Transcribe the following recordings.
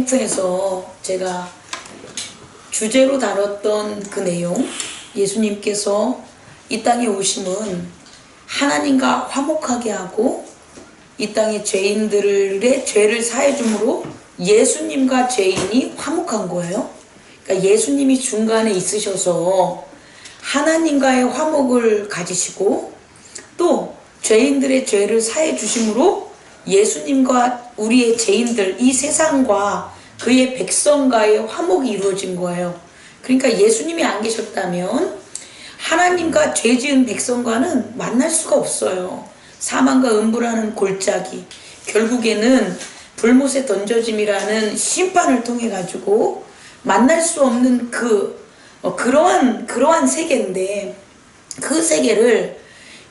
캠프에서 제가 주제로 다뤘던 그 내용, 예수님께서 이 땅에 오심은 하나님과 화목하게 하고 이 땅의 죄인들의 죄를 사해줌으로 예수님과 죄인이 화목한 거예요. 그러니까 예수님이 중간에 있으셔서 하나님과의 화목을 가지시고 또 죄인들의 죄를 사해 주심으로 예수님과 우리의 죄인들, 이 세상과 그의 백성과의 화목이 이루어진 거예요. 그러니까 예수님이 안 계셨다면 하나님과 죄 지은 백성과는 만날 수가 없어요. 사망과 음부라는 골짜기, 결국에는 불못에 던져짐이라는 심판을 통해 가지고 만날 수 없는 그러한 세계인데, 그 세계를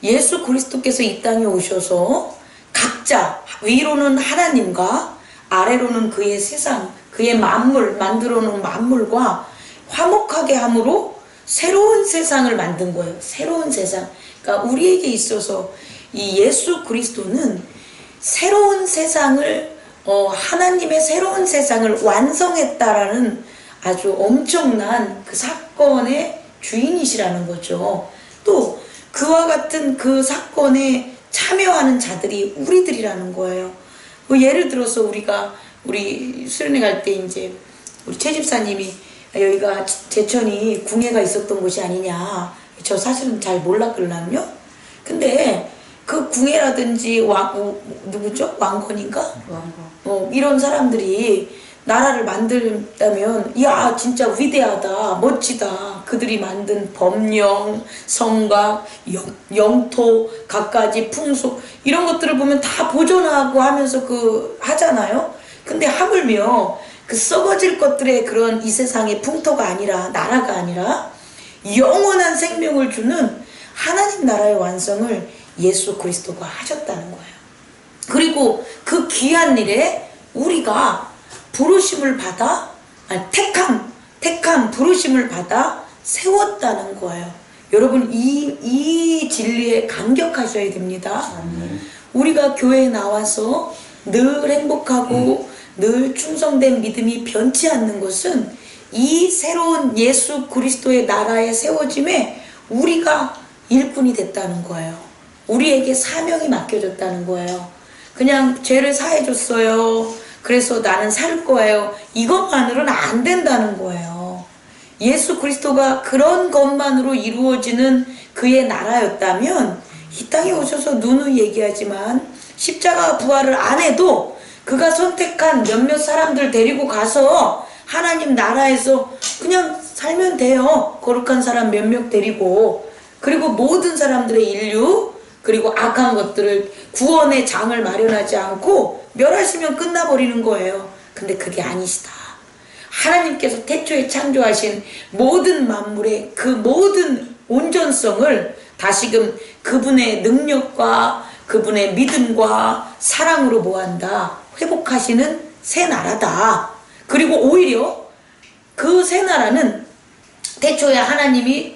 예수 그리스도께서 이 땅에 오셔서 각자 위로는 하나님과 아래로는 그의 세상, 그의 만물, 만들어 놓은 만물과 화목하게 함으로 새로운 세상을 만든 거예요. 새로운 세상. 그러니까 우리에게 있어서 이 예수 그리스도는 새로운 세상을 하나님의 새로운 세상을 완성했다라는 아주 엄청난 그 사건의 주인이시라는 거죠. 또 그와 같은 그 사건에 참여하는 자들이 우리들이라는 거예요. 뭐 예를 들어서 우리 수련회 갈 때 이제 우리 최 집사님이 여기가 제천이 궁예가 있었던 곳이 아니냐. 저 사실은 잘 몰랐거든요. 근데 그 궁예라든지 누구죠? 왕건인가? 이런 사람들이 나라를 만들다면 이야 진짜 위대하다, 멋지다. 그들이 만든 법령, 성곽, 영토, 갖가지 풍속 이런 것들을 보면 다 보존하고 하면서 하잖아요. 근데 하물며 그 썩어질 것들의 그런 이 세상의 풍토가 아니라, 나라가 아니라 영원한 생명을 주는 하나님 나라의 완성을 예수 그리스도가 하셨다는 거예요. 그리고 그 귀한 일에 우리가 부르심을 받아, 택함 부르심을 받아 세웠다는 거예요. 여러분 이 진리에 감격하셔야 됩니다. 우리가 교회에 나와서 늘 행복하고 늘 충성된 믿음이 변치 않는 것은 이 새로운 예수 그리스도의 나라에 세워짐에 우리가 일꾼이 됐다는 거예요. 우리에게 사명이 맡겨졌다는 거예요. 그냥 죄를 사해줬어요. 그래서 나는 살 거예요. 이것만으로는 안 된다는 거예요. 예수 그리스도가 그런 것만으로 이루어지는 그의 나라였다면 이 땅에 오셔서 누누이 얘기하지만 십자가 부활을 안 해도 그가 선택한 몇몇 사람들 데리고 가서 하나님 나라에서 그냥 살면 돼요. 거룩한 사람 몇몇 데리고, 그리고 모든 사람들의 인류 그리고 악한 것들을 구원의 장을 마련하지 않고 멸하시면 끝나버리는 거예요. 근데 그게 아니시다. 하나님께서 태초에 창조하신 모든 만물의 그 모든 온전성을 다시금 그분의 능력과 그분의 믿음과 사랑으로 모한다. 회복하시는 새 나라다. 그리고 오히려 그 새 나라는 태초에 하나님이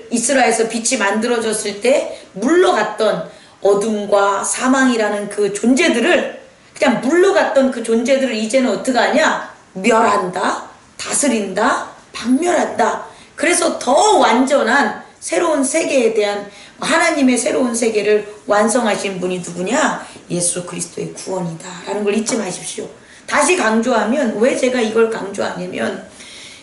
이스라엘에서 빛이 만들어졌을 때 물러갔던 어둠과 사망이라는 그 존재들을, 그냥 물러갔던 그 존재들을 이제는 어떻게 하냐? 멸한다, 다스린다, 박멸한다. 그래서 더 완전한 새로운 세계에 대한 하나님의 새로운 세계를 완성하신 분이 누구냐? 예수 그리스도의 구원이다 라는 걸 잊지 마십시오. 다시 강조하면, 왜 제가 이걸 강조하냐면,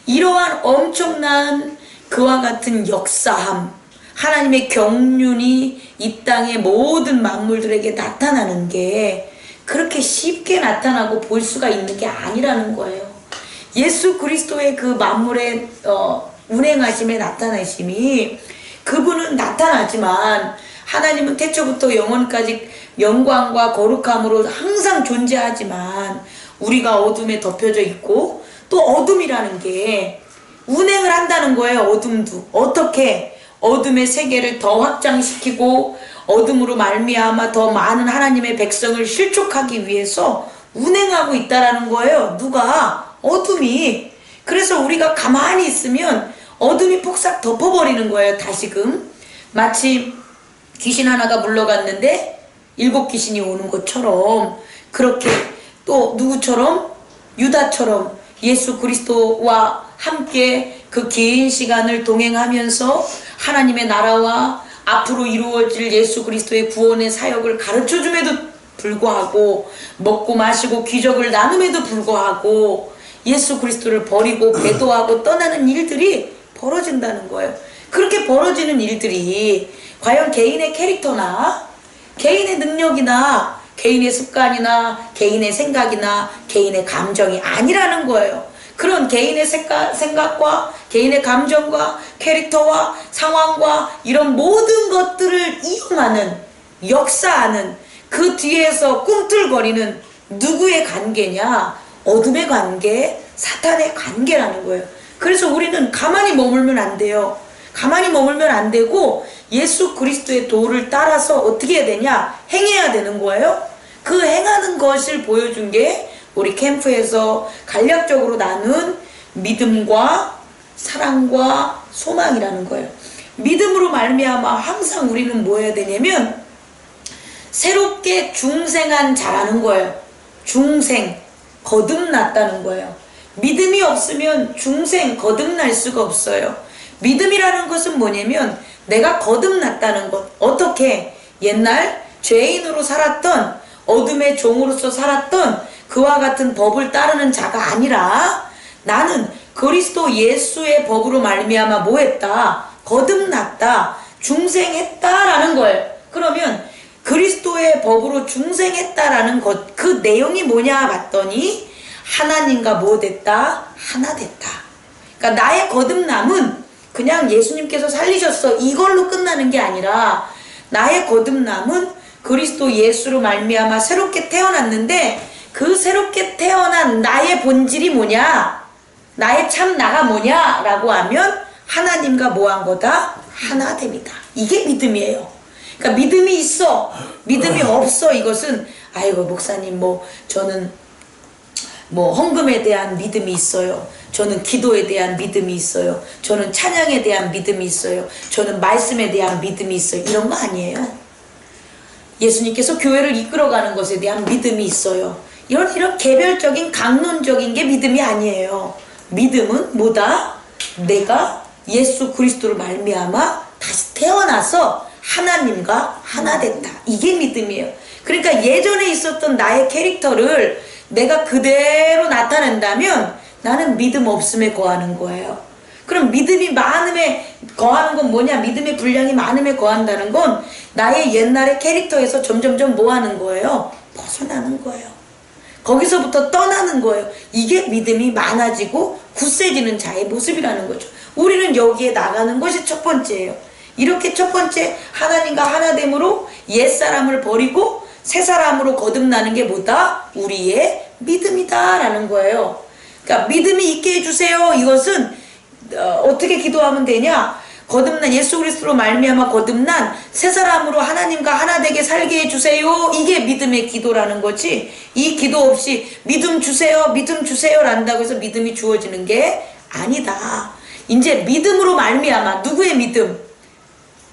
이러한 엄청난 그와 같은 역사함, 하나님의 경륜이 이 땅의 모든 만물들에게 나타나는 게 그렇게 쉽게 나타나고 볼 수가 있는 게 아니라는 거예요. 예수 그리스도의 그 만물의 운행하심에 나타나심이, 그분은 나타나지만 하나님은 태초부터 영원까지 영광과 거룩함으로 항상 존재하지만 우리가 어둠에 덮여져 있고, 또 어둠이라는 게 운행을 한다는 거예요. 어둠도 어떻게 어둠의 세계를 더 확장시키고 어둠으로 말미암아 더 많은 하나님의 백성을 실족하기 위해서 운행하고 있다라는 거예요. 누가? 어둠이. 그래서 우리가 가만히 있으면 어둠이 폭삭 덮어버리는 거예요. 다시금 마치 귀신 하나가 물러갔는데 7 귀신이 오는 것처럼, 그렇게 또 누구처럼 유다처럼 예수 그리스도와 함께 그 긴 시간을 동행하면서 하나님의 나라와 앞으로 이루어질 예수 그리스도의 구원의 사역을 가르쳐줌에도 불구하고, 먹고 마시고 기적을 나눔에도 불구하고 예수 그리스도를 버리고 배도하고 떠나는 일들이 벌어진다는 거예요. 그렇게 벌어지는 일들이 과연 개인의 캐릭터나 개인의 능력이나 개인의 습관이나 개인의 생각이나 개인의 감정이 아니라는 거예요. 그런 개인의 생각과 개인의 감정과 캐릭터와 상황과 이런 모든 것들을 이용하는, 역사하는 그 뒤에서 꿈틀거리는 누구의 관계냐? 어둠의 관계, 사탄의 관계라는 거예요. 그래서 우리는 가만히 머물면 안 돼요. 가만히 머물면 안 되고 예수 그리스도의 도를 따라서 어떻게 해야 되냐? 행해야 되는 거예요. 그 행하는 것을 보여준 게 우리 캠프에서 간략적으로 나눈 믿음과 사랑과 소망이라는 거예요. 믿음으로 말미암아 항상 우리는 뭐 해야 되냐면 새롭게 중생한 자라는 거예요. 중생, 거듭났다는 거예요. 믿음이 없으면 중생, 거듭날 수가 없어요. 믿음이라는 것은 뭐냐면 내가 거듭났다는 것. 어떻게? 옛날 죄인으로 살았던, 어둠의 종으로서 살았던 그와 같은 법을 따르는 자가 아니라 나는 그리스도 예수의 법으로 말미암아 뭐 했다? 거듭났다, 중생했다라는 거예요. 그러면 그리스도의 법으로 중생했다라는 것, 그 내용이 뭐냐 봤더니 하나님과 뭐 됐다? 하나 됐다. 그러니까 나의 거듭남은 그냥 예수님께서 살리셨어 이걸로 끝나는 게 아니라 나의 거듭남은 그리스도 예수로 말미암아 새롭게 태어났는데 그 새롭게 태어난 나의 본질이 뭐냐? 나의 참 나가 뭐냐? 라고 하면 하나님과 뭐 한 거다? 하나 됩니다. 이게 믿음이에요. 그러니까 믿음이 있어, 믿음이 없어, 이것은 아이고 목사님 저는 헌금에 대한 믿음이 있어요. 저는 기도에 대한 믿음이 있어요. 저는 찬양에 대한 믿음이 있어요. 저는 말씀에 대한 믿음이 있어요. 이런 거 아니에요. 예수님께서 교회를 이끌어가는 것에 대한 믿음이 있어요. 이런 개별적인 강론적인 게 믿음이 아니에요. 믿음은 뭐다? 내가 예수 그리스도를 말미암아 다시 태어나서 하나님과 하나 됐다. 이게 믿음이에요. 그러니까 예전에 있었던 나의 캐릭터를 내가 그대로 나타낸다면 나는 믿음 없음에 거하는 거예요. 그럼 믿음이 많음에 거하는 건 뭐냐? 믿음의 분량이 많음에 거한다는 건 나의 옛날의 캐릭터에서 점점점 뭐 하는 거예요? 벗어나는 거예요. 거기서부터 떠나는 거예요. 이게 믿음이 많아지고 굳세지는 자의 모습이라는 거죠. 우리는 여기에 나가는 것이 첫 번째예요. 이렇게 첫 번째 하나님과 하나됨으로 옛사람을 버리고 새사람으로 거듭나는 게 뭐다? 우리의 믿음이다 라는 거예요. 그러니까 믿음이 있게 해주세요. 이것은 어떻게 기도하면 되냐? 거듭난 예수 그리스도로 말미암아 거듭난 새 사람으로 하나님과 하나 되게 살게 해주세요. 이게 믿음의 기도라는 거지. 이 기도 없이 믿음 주세요, 믿음 주세요 란다고 해서 믿음이 주어지는 게 아니다. 이제 믿음으로 말미암아 누구의 믿음?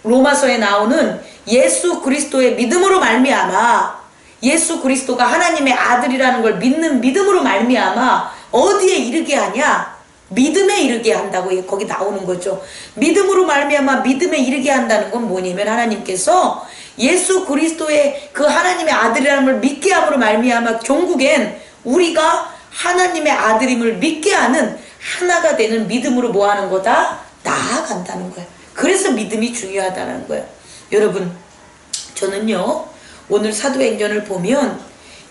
로마서에 나오는 예수 그리스도의 믿음으로 말미암아 예수 그리스도가 하나님의 아들이라는 걸 믿는 믿음으로 말미암아 어디에 이르게 하냐? 믿음에 이르게 한다고 거기 나오는 거죠. 믿음으로 말미암아 믿음에 이르게 한다는 건 뭐냐면 하나님께서 예수 그리스도의 그 하나님의 아들이라는 걸 믿게 함으로 말미암아 종국엔 우리가 하나님의 아들임을 믿게 하는 하나가 되는 믿음으로 뭐 하는 거다? 나아간다는 거예요. 그래서 믿음이 중요하다는 거예요. 여러분, 저는요 오늘 사도행전을 보면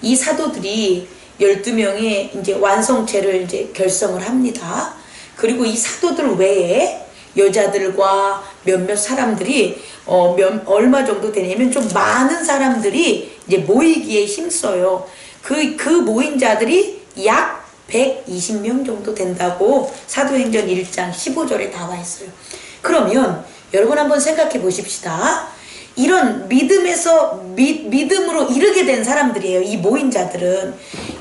이 사도들이 12명의 이제 완성체를 이제 결성을 합니다. 그리고 이 사도들 외에 여자들과 몇몇 사람들이 얼마 정도 되냐면 좀 많은 사람들이 이제 모이기에 힘써요. 그 모인 자들이 약 120명 정도 된다고 사도행전 1장 15절에 나와 있어요. 그러면 여러분 한번 생각해 보십시다. 이런 믿음에서 믿음으로 이르게 된 사람들이에요. 이 모인 자들은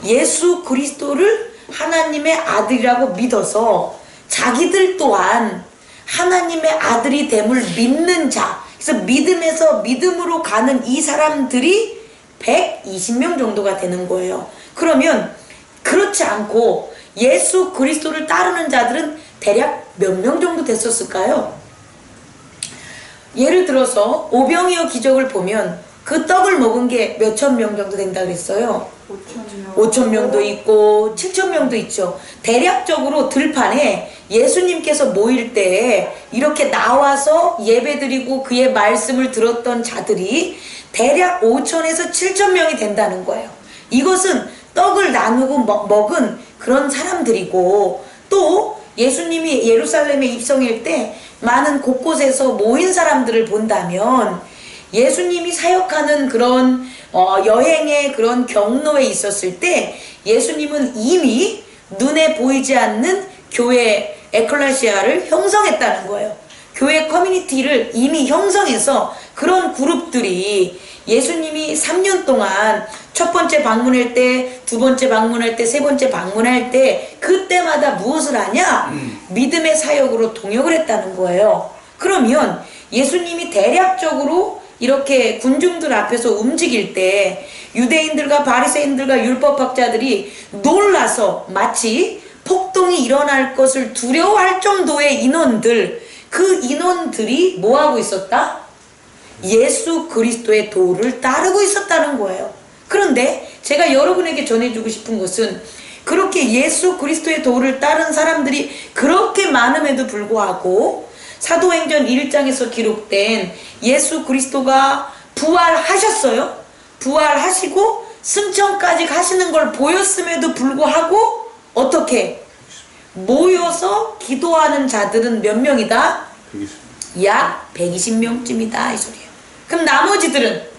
예수 그리스도를 하나님의 아들이라고 믿어서 자기들 또한 하나님의 아들이 됨을 믿는 자. 그래서 믿음에서 믿음으로 가는 이 사람들이 120명 정도가 되는 거예요. 그러면 그렇지 않고 예수 그리스도를 따르는 자들은 대략 몇 명 정도 됐었을까요? 예를 들어서 오병이어 기적을 보면 그 떡을 먹은 게 몇천 명 정도 된다 그랬어요. 5천 명도 있고 7천 명도 있죠. 대략적으로 들판에 예수님께서 모일 때 이렇게 나와서 예배드리고 그의 말씀을 들었던 자들이 대략 5천에서 7천 명이 된다는 거예요. 이것은 떡을 나누고 먹은 그런 사람들이고, 또 예수님이 예루살렘에 입성할 때 많은 곳곳에서 모인 사람들을 본다면 예수님이 사역하는 그런 여행의 그런 경로에 있었을 때 예수님은 이미 눈에 보이지 않는 교회 에클레시아를 형성했다는 거예요. 교회 커뮤니티를 이미 형성해서 그런 그룹들이 예수님이 3년 동안 첫 번째 방문할 때, 두 번째 방문할 때, 세 번째 방문할 때 그때마다 무엇을 하냐? 믿음의 사역으로 동역을 했다는 거예요. 그러면 예수님이 대략적으로 이렇게 군중들 앞에서 움직일 때 유대인들과 바리새인들과 율법학자들이 놀라서 마치 폭동이 일어날 것을 두려워할 정도의 인원들, 그 인원들이 뭐하고 있었다? 예수 그리스도의 도를 따르고 있었다는 거예요. 그런데 제가 여러분에게 전해주고 싶은 것은 그렇게 예수 그리스도의 도를 따른 사람들이 그렇게 많음에도 불구하고 사도행전 1장에서 기록된 예수 그리스도가 부활하셨어요. 부활하시고 승천까지 가시는 걸 보였음에도 불구하고 어떻게? 모여서 기도하는 자들은 몇 명이다? 약 120명쯤이다 이 소리예요. 그럼 나머지들은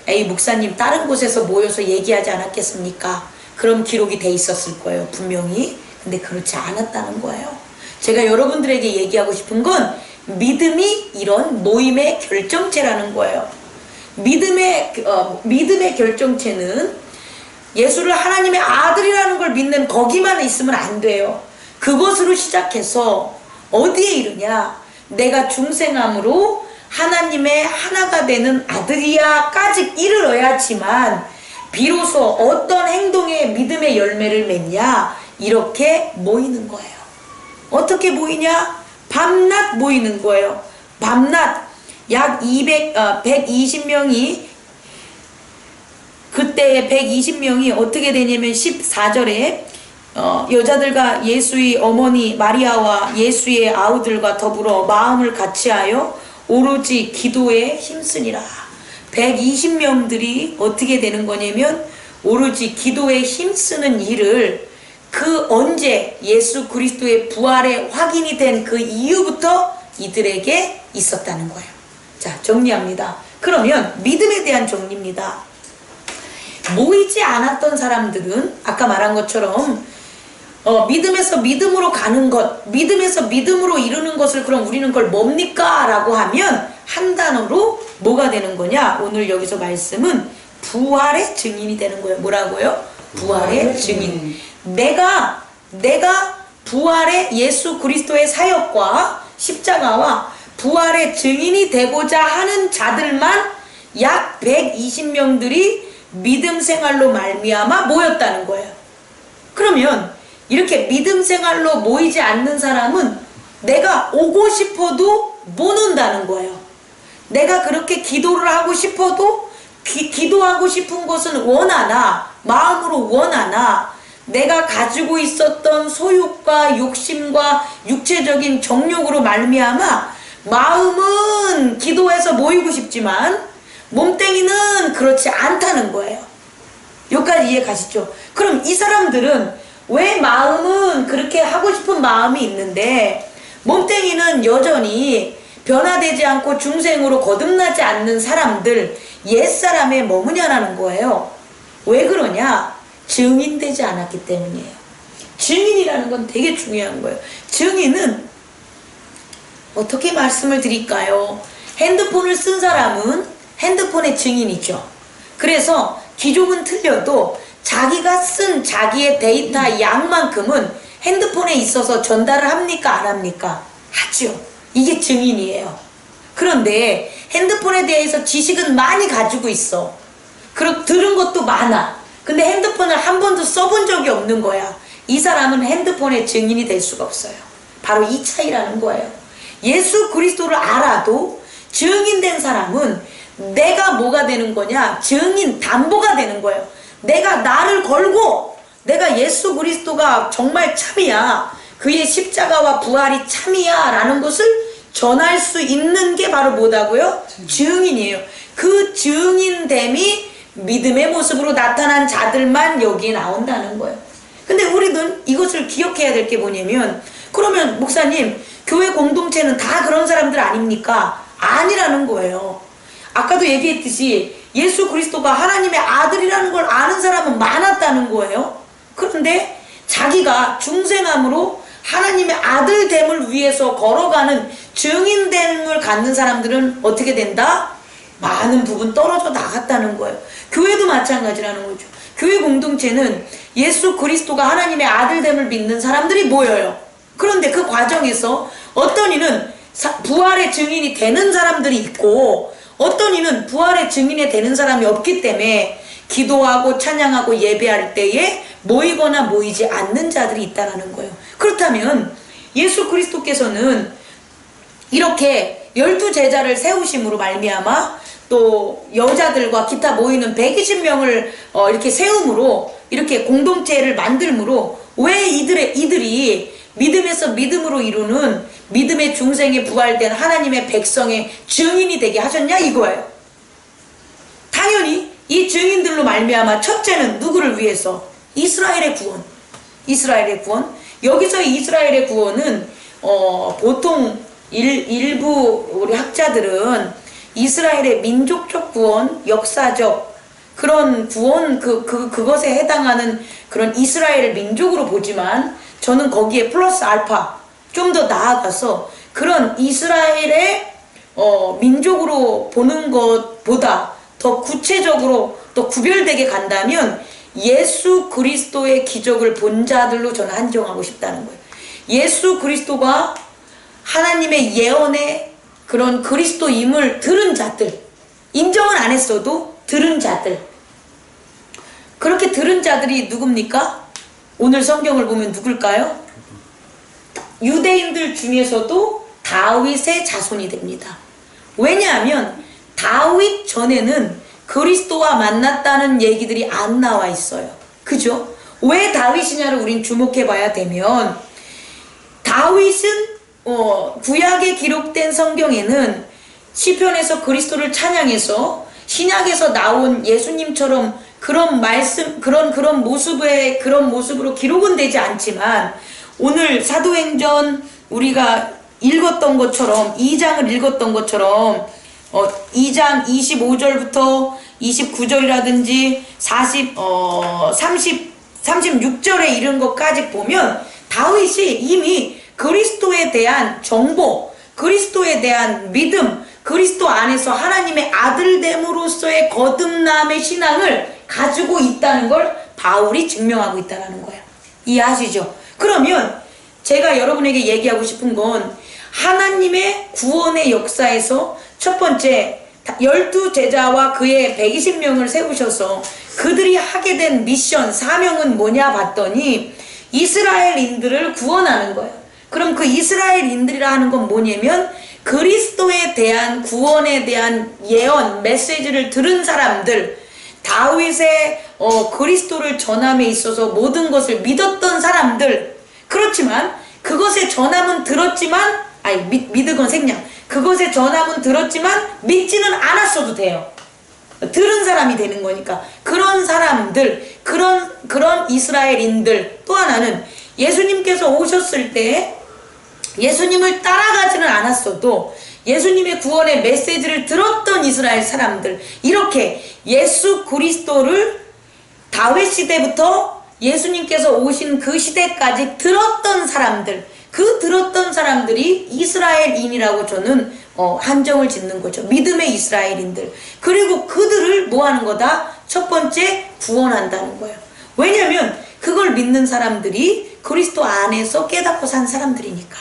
에이 목사님 다른 곳에서 모여서 얘기하지 않았겠습니까? 그럼 기록이 돼 있었을 거예요 분명히. 근데 그렇지 않았다는 거예요. 제가 여러분들에게 얘기하고 싶은 건 믿음이 이런 모임의 결정체라는 거예요. 믿음의 결정체는 예수를 하나님의 아들이라는 걸 믿는 거기만 있으면 안 돼요. 그것으로 시작해서 어디에 이르냐? 내가 중생함으로 하나님의 하나가 되는 아들이야까지 이르러야지만 비로소 어떤 행동에 믿음의 열매를 맺냐? 이렇게 모이는 거예요. 어떻게 모이냐? 밤낮 모이는 거예요. 밤낮 약 120명이 그때 120명이 어떻게 되냐면 14절에 여자들과 예수의 어머니 마리아와 예수의 아우들과 더불어 마음을 같이하여 오로지 기도에 힘쓰니라. 120명들이 어떻게 되는 거냐면 오로지 기도에 힘쓰는 일을 그 언제 예수 그리스도의 부활에 확인이 된 그 이후부터 이들에게 있었다는 거예요. 자, 정리합니다. 그러면 믿음에 대한 정리입니다. 모이지 않았던 사람들은 아까 말한 것처럼 믿음에서 믿음으로 가는 것, 믿음에서 믿음으로 이루는 것을 그럼 우리는 그걸 뭡니까? 라고 하면 한 단어로 뭐가 되는 거냐? 오늘 여기서 말씀은 부활의 증인이 되는 거예요. 뭐라고요? 부활의 증인. 내가 부활의 예수 그리스도의 사역과 십자가와 부활의 증인이 되고자 하는 자들만 약 120명들이 믿음 생활로 말미암아 모였다는 거예요. 그러면 이렇게 믿음 생활로 모이지 않는 사람은 내가 오고 싶어도 못 온다는 거예요. 내가 그렇게 기도를 하고 싶어도 기도하고 싶은 것은 원하나 마음으로 원하나 내가 가지고 있었던 소욕과 욕심과 육체적인 정욕으로 말미암아 마음은 기도해서 모이고 싶지만 몸뚱이는 그렇지 않다는 거예요. 여기까지 이해 가시죠? 그럼 이 사람들은 왜 마음은 그렇게 하고 싶은 마음이 있는데 몸뚱이는 여전히 변화되지 않고 중생으로 거듭나지 않는 사람들, 옛사람에 머무냐라는 거예요. 왜 그러냐? 증인되지 않았기 때문이에요. 증인이라는 건 되게 중요한 거예요. 증인은 어떻게 말씀을 드릴까요? 핸드폰을 쓴 사람은 핸드폰의 증인이죠. 그래서 기종은 틀려도 자기가 쓴 자기의 데이터 양만큼은 핸드폰에 있어서 전달을 합니까? 안 합니까? 하죠. 이게 증인이에요. 그런데 핸드폰에 대해서 지식은 많이 가지고 있어. 그리고 들은 것도 많아. 근데 핸드폰을 한 번도 써본 적이 없는 거야. 이 사람은 핸드폰의 증인이 될 수가 없어요. 바로 이 차이라는 거예요. 예수 그리스도를 알아도 증인된 사람은 내가 뭐가 되는 거냐? 증인, 담보가 되는 거예요. 내가 나를 걸고 내가 예수 그리스도가 정말 참이야, 그의 십자가와 부활이 참이야 라는 것을 전할 수 있는 게 바로 뭐다고요? 증인이에요. 그 증인됨이 믿음의 모습으로 나타난 자들만 여기에 나온다는 거예요. 근데 우리는 이것을 기억해야 될 게 뭐냐면, 그러면 목사님 교회 공동체는 다 그런 사람들 아닙니까? 아니라는 거예요. 아까도 얘기했듯이 예수 그리스도가 하나님의 아들이라는 걸 아는 사람은 많았다는 거예요. 그런데 자기가 중생함으로 하나님의 아들됨을 위해서 걸어가는 증인됨을 갖는 사람들은 어떻게 된다? 많은 부분 떨어져 나갔다는 거예요. 교회도 마찬가지라는 거죠. 교회 공동체는 예수 그리스도가 하나님의 아들됨을 믿는 사람들이 모여요. 그런데 그 과정에서 어떤 이는 부활의 증인이 되는 사람들이 있고, 어떤 이는 부활의 증인이 되는 사람이 없기 때문에 기도하고 찬양하고 예배할 때에 모이거나 모이지 않는 자들이 있다는 거예요. 그렇다면 예수 그리스도께서는 이렇게 12제자를 세우심으로 말미암아 또 여자들과 기타 모이는 120명을 이렇게 세움으로, 이렇게 공동체를 만들므로 왜 이들이 믿음에서 믿음으로 이루는 믿음의 중생에 부활된 하나님의 백성의 증인이 되게 하셨냐 이거예요. 당연히 이 증인들로 말미암아 첫째는 누구를 위해서? 이스라엘의 구원. 이스라엘의 구원. 여기서의 이스라엘의 구원은 보통 일부 우리 학자들은 이스라엘의 민족적 구원, 역사적 그런 구원, 그것에 해당하는 그런 이스라엘 민족으로 보지만, 저는 거기에 플러스 알파 좀 더 나아가서 그런 이스라엘의 민족으로 보는 것보다 더 구체적으로 또 구별되게 간다면 예수 그리스도의 기적을 본 자들로 저는 한정하고 싶다는 거예요. 예수 그리스도가 하나님의 예언의 그런 그리스도임을 들은 자들, 인정은 안 했어도 들은 자들, 그렇게 들은 자들이 누굽니까? 오늘 성경을 보면 누굴까요? 유대인들 중에서도 다윗의 자손이 됩니다. 왜냐하면 다윗 전에는 그리스도와 만났다는 얘기들이 안 나와 있어요. 그죠? 왜 다윗이냐를 우린 주목해 봐야 되면, 다윗은 구약에 기록된 성경에는 시편에서 그리스도를 찬양해서 신약에서 나온 예수님처럼 그런 말씀, 그런 모습으로 기록은 되지 않지만, 오늘 사도행전 우리가 읽었던 것처럼, 2장을 읽었던 것처럼 2장 25절부터 29절이라든지 36절에 이른 것까지 보면 다윗이 이미 그리스도에 대한 정보, 그리스도에 대한 믿음, 그리스도 안에서 하나님의 아들됨으로서의 거듭남의 신앙을 가지고 있다는 걸 바울이 증명하고 있다는 거예요. 이해하시죠? 그러면 제가 여러분에게 얘기하고 싶은 건, 하나님의 구원의 역사에서 첫 번째 12제자와 그의 120명을 세우셔서 그들이 하게 된 미션, 사명은 뭐냐 봤더니 이스라엘인들을 구원하는 거예요. 그럼 그 이스라엘인들이라 하는 건 뭐냐면 그리스도에 대한 구원에 대한 예언, 메시지를 들은 사람들, 다윗의 그리스도를 전함에 있어서 모든 것을 믿었던 사람들. 그렇지만 그것의 전함은 들었지만, 믿은 생략, 그것의 전함은 들었지만 믿지는 않았어도 돼요. 들은 사람이 되는 거니까. 그런 사람들, 그런 이스라엘인들. 또 하나는 예수님께서 오셨을 때 예수님을 따라가지는 않았어도 예수님의 구원의 메시지를 들었던 이스라엘 사람들. 이렇게 예수 그리스도를 다윗 시대부터 예수님께서 오신 그 시대까지 들었던 사람들, 그 들었던 사람들이 이스라엘인이라고 저는 한정을 짓는 거죠. 믿음의 이스라엘인들. 그리고 그들을 뭐 하는 거다? 첫 번째, 구원한다는 거예요. 왜냐면 그걸 믿는 사람들이 그리스도 안에서 깨닫고 산 사람들이니까.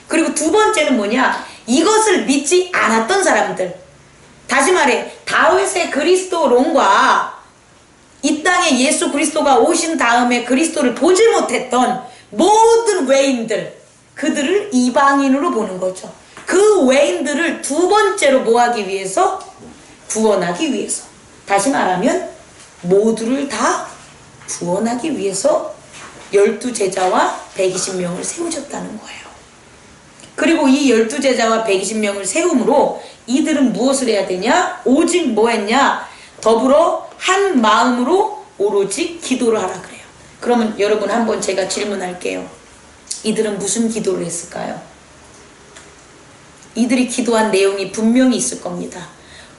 그리고 두 번째는 뭐냐? 이것을 믿지 않았던 사람들. 다시 말해, 다윗의 그리스도론과 이 땅에 예수 그리스도가 오신 다음에 그리스도를 보지 못했던 모든 외인들, 그들을 이방인으로 보는 거죠. 그 외인들을 두 번째로 뭐 하기 위해서? 구원하기 위해서. 다시 말하면 모두를 다 구원하기 위해서 12제자와 120명을 세우셨다는 거예요. 그리고 이 12제자와 120명을 세움으로 이들은 무엇을 해야 되냐? 오직 뭐 했냐? 더불어 한 마음으로 오로지 기도를 하라 그래요. 그러면 여러분 한번 제가 질문할게요. 이들은 무슨 기도를 했을까요? 이들이 기도한 내용이 분명히 있을 겁니다.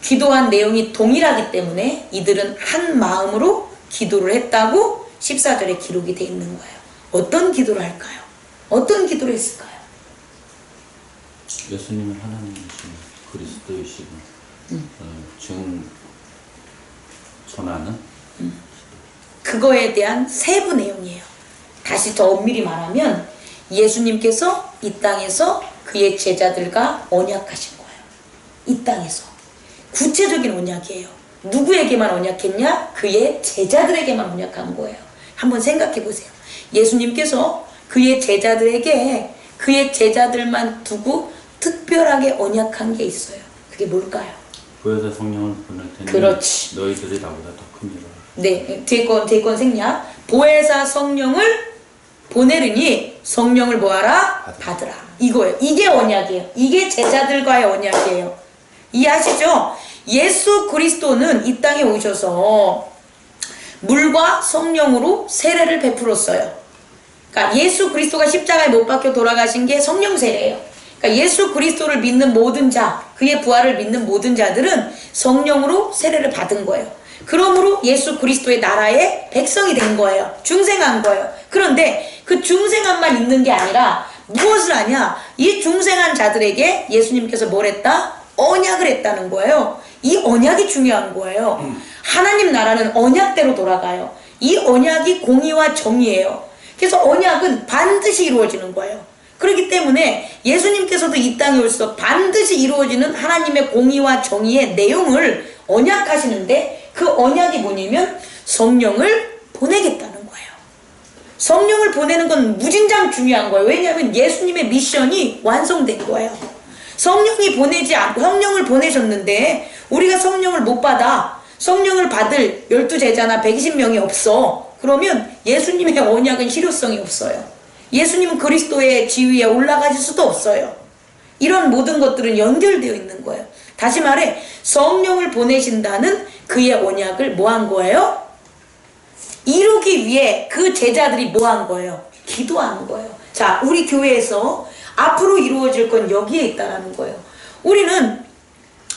기도한 내용이 동일하기 때문에 이들은 한 마음으로 기도를 했다고 14절에 기록이 되어 있는 거예요. 어떤 기도를 할까요? 어떤 기도를 했을까요? 예수님은 하나님이시고 그리스도이시고 지금 전하는 그거에 대한 세부 내용이에요. 다시 더 엄밀히 말하면 예수님께서 이 땅에서 그의 제자들과 언약하신 거예요. 이 땅에서 구체적인 언약이에요. 누구에게만 언약했냐? 그의 제자들에게만 언약한 거예요. 한번 생각해 보세요. 예수님께서 그의 제자들에게 그의 제자들만 두고 특별하게 언약한 게 있어요. 그게 뭘까요? 보혜사 성령을 보낼 테니 그렇지. 너희들이 나보다 더 큰 일을. 네, 뒤에 건 생략. 보혜사 성령을 보내르니 성령을 뭐하라? 받으라. 이거예요. 이게 언약이에요. 이게 제자들과의 언약이에요. 이해하시죠? 예수 그리스도는 이 땅에 오셔서 물과 성령으로 세례를 베풀었어요. 그러니까 예수 그리스도가 십자가에 못 박혀 돌아가신 게 성령 세례예요. 그러니까 예수 그리스도를 믿는 모든 자, 그의 부활을 믿는 모든 자들은 성령으로 세례를 받은 거예요. 그러므로 예수 그리스도의 나라의 백성이 된 거예요. 중생한 거예요. 그런데 그 중생한만 있는 게 아니라 무엇을 하냐? 이 중생한 자들에게 예수님께서 뭘 했다? 언약을 했다는 거예요. 이 언약이 중요한 거예요. 하나님 나라는 언약대로 돌아가요. 이 언약이 공의와 정의예요. 그래서 언약은 반드시 이루어지는 거예요. 그렇기 때문에 예수님께서도 이 땅에 오셔서 반드시 이루어지는 하나님의 공의와 정의의 내용을 언약하시는데 그 언약이 뭐냐면 성령을 보내겠다는 거예요. 성령을 보내는 건 무진장 중요한 거예요. 왜냐하면 예수님의 미션이 완성된 거예요. 성령이 보내지 않고 성령을 보내셨는데 우리가 성령을 못 받아. 성령을 받을 12제자나 120명이 없어. 그러면 예수님의 언약은 실효성이 없어요. 예수님은 그리스도의 지위에 올라가실 수도 없어요. 이런 모든 것들은 연결되어 있는 거예요. 다시 말해 성령을 보내신다는 그의 언약을 뭐 한 거예요? 이루기 위해 그 제자들이 뭐 한 거예요? 기도하는 거예요. 자, 우리 교회에서 앞으로 이루어질 건 여기에 있다는 거예요. 우리는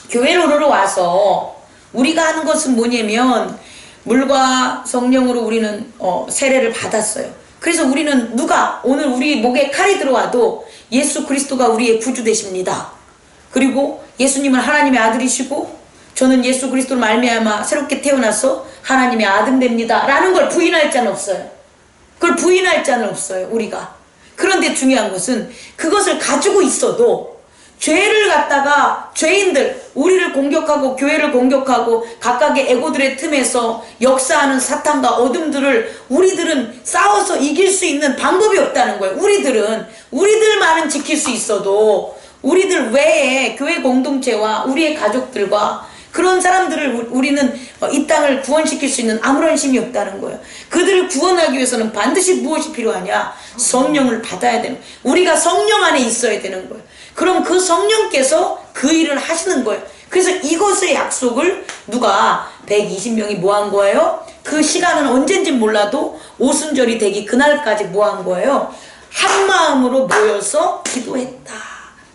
교회로 와서 우리가 하는 것은 뭐냐면 물과 성령으로 우리는 세례를 받았어요. 그래서 우리는 누가 오늘 우리 목에 칼이 들어와도 예수 그리스도가 우리의 구주 되십니다. 그리고 예수님은 하나님의 아들이시고 저는 예수 그리스도로 말미암아 새롭게 태어나서 하나님의 아들 됩니다 라는 걸 부인할 자는 없어요. 그걸 부인할 자는 없어요. 우리가. 그런데 중요한 것은 그것을 가지고 있어도 죄를 갖다가 죄인들 우리를 공격하고 교회를 공격하고 각각의 에고들의 틈에서 역사하는 사탄과 어둠들을 우리들은 싸워서 이길 수 있는 방법이 없다는 거예요. 우리들만은 지킬 수 있어도 우리들 외에 교회 공동체와 우리의 가족들과 그런 사람들을 우리는 이 땅을 구원시킬 수 있는 아무런 힘이 없다는 거예요. 그들을 구원하기 위해서는 반드시 무엇이 필요하냐? 성령을 받아야 되는 거예요. 우리가 성령 안에 있어야 되는 거예요. 그럼 그 성령께서 그 일을 하시는 거예요. 그래서 이것의 약속을 누가 120명이 뭐 한 거예요? 그 시간은 언젠지 몰라도 오순절이 되기 그날까지 뭐 한 거예요? 한 마음으로 모여서 기도했다.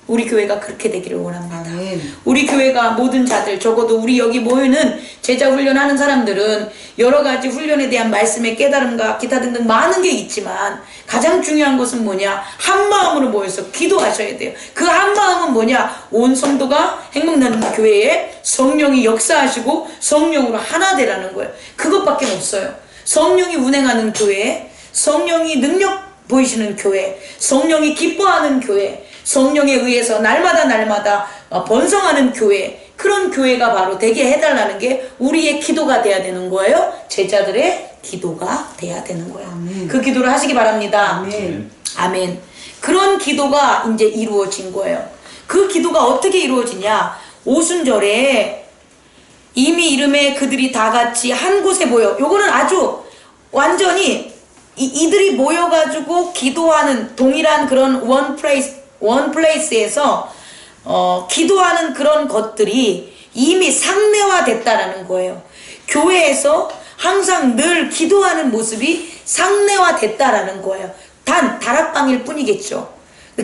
우리 교회가 그렇게 되기를 원합니다. 아멘. 우리 교회가 모든 자들 적어도 우리 여기 모이는 제자 훈련하는 사람들은 여러 가지 훈련에 대한 말씀의 깨달음과 기타 등등 많은 게 있지만 가장 중요한 것은 뭐냐? 한 마음으로 모여서 기도하셔야 돼요. 그 한 마음은 뭐냐? 온 성도가 행복나는 교회에 성령이 역사하시고 성령으로 하나 되라는 거예요. 그것밖에 없어요. 성령이 운행하는 교회, 성령이 능력 보이시는 교회, 성령이 기뻐하는 교회, 성령에 의해서 날마다 번성하는 교회, 그런 교회가 바로 되게 해달라는 게 우리의 기도가 돼야 되는 거예요. 제자들의 기도가 돼야 되는 거예요. 그 기도를 하시기 바랍니다. 아멘. 아멘. 그런 기도가 이제 이루어진 거예요. 그 기도가 어떻게 이루어지냐? 오순절에 이미 이름에 그들이 다 같이 한 곳에 모여. 요거는 아주 완전히 이들이 모여가지고 기도하는 동일한 그런 원 플레이스에서 기도하는 그런 것들이 이미 상례화 됐다라는 거예요. 교회에서 항상 늘 기도하는 모습이 상례화 됐다라는 거예요. 단 다락방일 뿐이겠죠.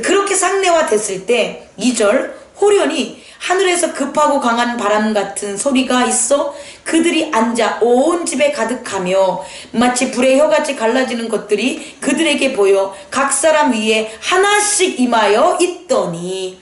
그렇게 상례화 됐을 때 2절 호련히 하늘에서 급하고 강한 바람 같은 소리가 있어 그들이 앉아 온 집에 가득하며 마치 불의 혀같이 갈라지는 것들이 그들에게 보여 각 사람 위에 하나씩 임하여 있더니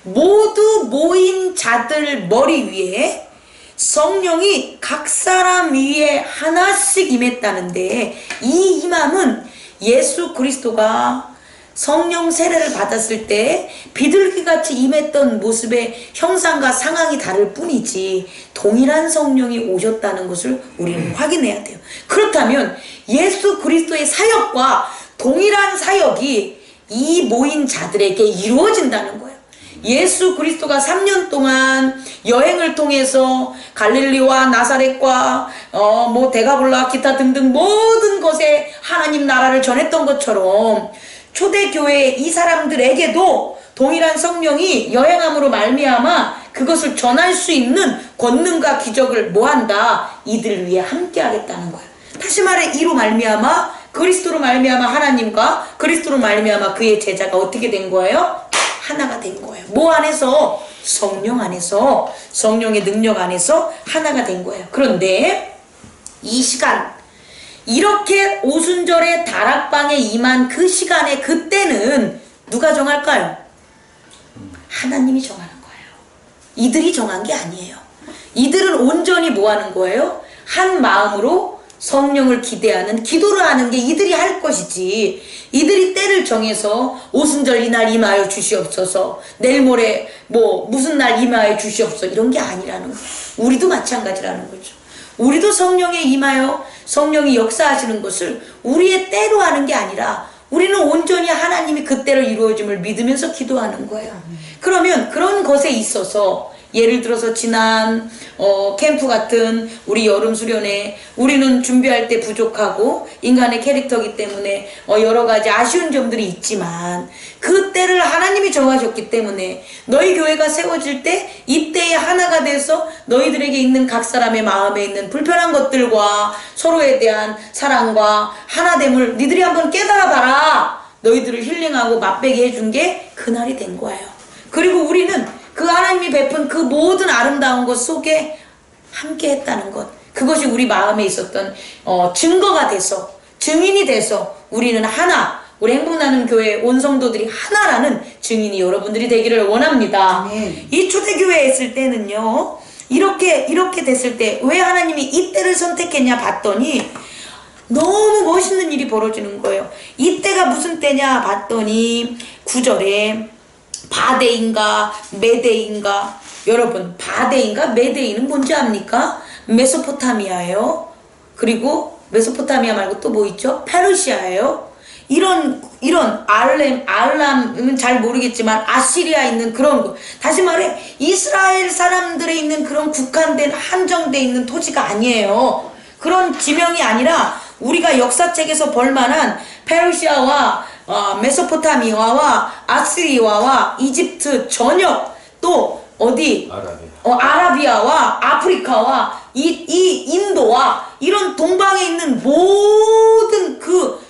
모두 모인 자들 머리 위에 성령이 각 사람 위에 하나씩 임했다는데 이 임함은 예수 그리스도가 성령 세례를 받았을 때 비둘기같이 임했던 모습의 형상과 상황이 다를 뿐이지 동일한 성령이 오셨다는 것을 우리는 확인해야 돼요. 그렇다면 예수 그리스도의 사역과 동일한 사역이 이 모인 자들에게 이루어진다는 거예요. 예수 그리스도가 3년 동안 여행을 통해서 갈릴리와 나사렛과 데가볼라 기타 등등 모든 곳에 하나님 나라를 전했던 것처럼 초대교회 이 사람들에게도 동일한 성령이 여행함으로 말미암아 그것을 전할 수 있는 권능과 기적을 뭐한다? 이들 위해 함께 하겠다는 거야. 다시 말해 이로 말미암아 그리스도로 말미암아 하나님과 그리스도로 말미암아 그의 제자가 어떻게 된 거예요? 하나가 된 거예요. 뭐 안에서? 성령 안에서, 성령의 능력 안에서 하나가 된 거예요. 그런데 이 시간, 이렇게 오순절에 다락방에 임한 그 시간에 그때는 누가 정할까요? 하나님이 정하는 거예요. 이들이 정한 게 아니에요. 이들은 온전히 뭐 하는 거예요? 한 마음으로 성령을 기대하는 기도를 하는 게 이들이 할 것이지 이들이 때를 정해서 오순절 이날 임하여 주시옵소서 내일 모레 무슨 날 임하여 주시옵소서 이런 게 아니라는 거예요. 우리도 마찬가지라는 거죠. 우리도 성령에 임하여 성령이 역사하시는 것을 우리의 때로 하는 게 아니라 우리는 온전히 하나님이 그 때를 이루어짐을 믿으면서 기도하는 거예요. 그러면 그런 것에 있어서 예를 들어서 지난 캠프 같은 우리 여름 수련회 우리는 준비할 때 부족하고 인간의 캐릭터이기 때문에 여러 가지 아쉬운 점들이 있지만 그 때를 하나님이 정하셨기 때문에 너희 교회가 세워질 때 이때에 하나가 돼서 너희들에게 있는 각 사람의 마음에 있는 불편한 것들과 서로에 대한 사랑과 하나됨을 니들이 한번 깨달아 봐라. 너희들을 힐링하고 맛배게 해준 게 그날이 된 거예요. 그리고 우리는 그 하나님이 베푼 그 모든 아름다운 것 속에 함께 했다는 것, 그것이 우리 마음에 있었던 증거가 돼서 증인이 돼서 우리는 하나, 우리 행복나는 교회 온 성도들이 하나라는 증인이 여러분들이 되기를 원합니다. 아멘. 이 초대교회에 있을 때는요 이렇게 됐을 때 왜 하나님이 이때를 선택했냐 봤더니 너무 멋있는 일이 벌어지는 거예요. 이때가 무슨 때냐 봤더니 9절에 바데인가 메데인가, 여러분 바데인가 메데인은 뭔지 압니까? 메소포타미아예요. 그리고 메소포타미아 말고 또 뭐 있죠? 페르시아예요. 이런 알람은 잘 모르겠지만 아시리아 있는 그런 거, 다시 말해 이스라엘 사람들에 있는 그런 국한된 한정돼 있는 토지가 아니에요. 그런 지명이 아니라 우리가 역사책에서 볼만한 페르시아와 메소포타미아와 아시리아와 이집트 전역, 또 어디 아라비아와 아프리카와 이 인도와 이런 동방에 있는 모든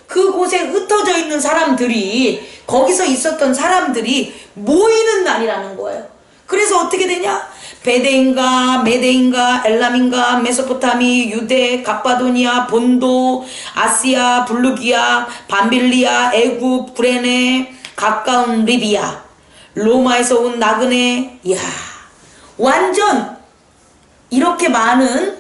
그곳에 흩어져 있는 사람들이, 거기서 있었던 사람들이 모이는 날이라는 거예요. 그래서 어떻게 되냐? 베데인가 메데인가 엘람인가 메소포타미 유대 갑바도니아 본도 아시아 블루기아 밤빌리아 애굽 구레네 가까운 리비아 로마에서 온 나그네, 이야 완전 이렇게 많은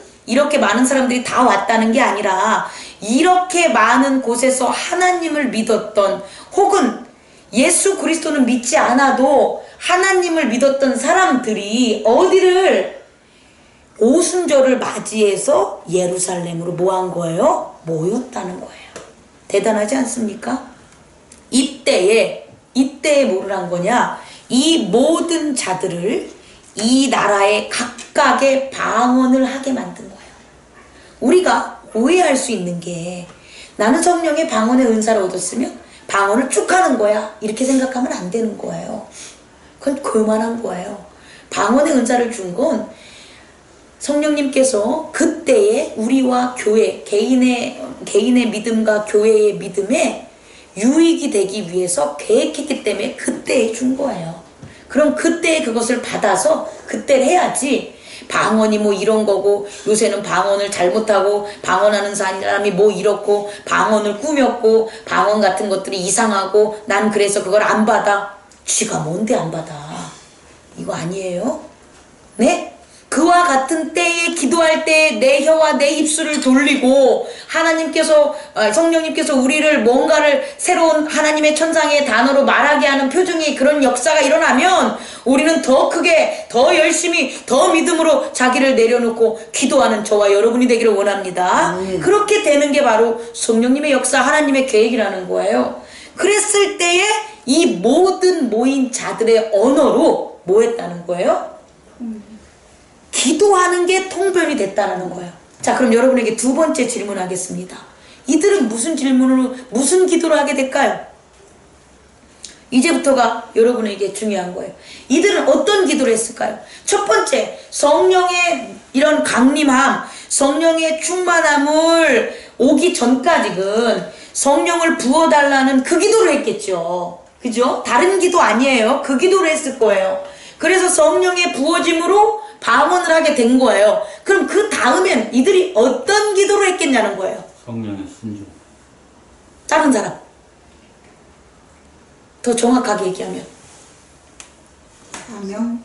사람들이 다 왔다는 게 아니라 이렇게 많은 곳에서 하나님을 믿었던, 혹은 예수 그리스도는 믿지 않아도 하나님을 믿었던 사람들이 어디를 오순절을 맞이해서 예루살렘으로 뭐 한 거예요? 모였다는 거예요. 대단하지 않습니까? 이때에 뭐를 한 거냐? 이 모든 자들을 이 나라의 각각의 방언을 하게 만든 거예요. 우리가 오해할 수 있는 게 나는 성령의 방언의 은사를 얻었으면 방언을 쭉 하는 거야. 이렇게 생각하면 안 되는 거예요. 그건 그만한 거예요. 방언의 은사를 준 건 성령님께서 그때에 우리와 교회, 개인의 믿음과 교회의 믿음에 유익이 되기 위해서 계획했기 때문에 그때에 준 거예요. 그럼 그때에 그것을 받아서 그때 해야지. 방언이 뭐 이런 거고, 요새는 방언을 잘못하고 방언하는 사람이 뭐 이렇고, 방언을 꾸몄고, 방언 같은 것들이 이상하고, 난 그래서 그걸 안 받아. 쥐가 뭔데 안 받아? 이거 아니에요? 네? 그와 같은 때에 기도할 때 내 혀와 내 입술을 돌리고 하나님께서 성령님께서 우리를 뭔가를 새로운 하나님의 천상의 단어로 말하게 하는 표정이 그런 역사가 일어나면 우리는 더 크게 더 열심히 더 믿음으로 자기를 내려놓고 기도하는 저와 여러분이 되기를 원합니다. 그렇게 되는 게 바로 성령님의 역사 하나님의 계획이라는 거예요. 그랬을 때에 이 모든 모인 자들의 언어로 뭐 했다는 거예요? 기도하는 게 통변이 됐다는 거예요. 자, 그럼 여러분에게 두 번째 질문하겠습니다. 이들은 무슨 기도를 하게 될까요? 이제부터가 여러분에게 중요한 거예요. 이들은 어떤 기도를 했을까요? 첫 번째, 성령의 이런 강림함, 성령의 충만함을 오기 전까지는 성령을 부어달라는 그 기도를 했겠죠. 그죠? 다른 기도 아니에요. 그 기도를 했을 거예요. 그래서 성령의 부어짐으로 방언을 하게 된 거예요. 그럼 그 다음엔 이들이 어떤 기도를 했겠냐는 거예요. 성령의 순종. 다른 사람. 더 정확하게 얘기하면. 사명,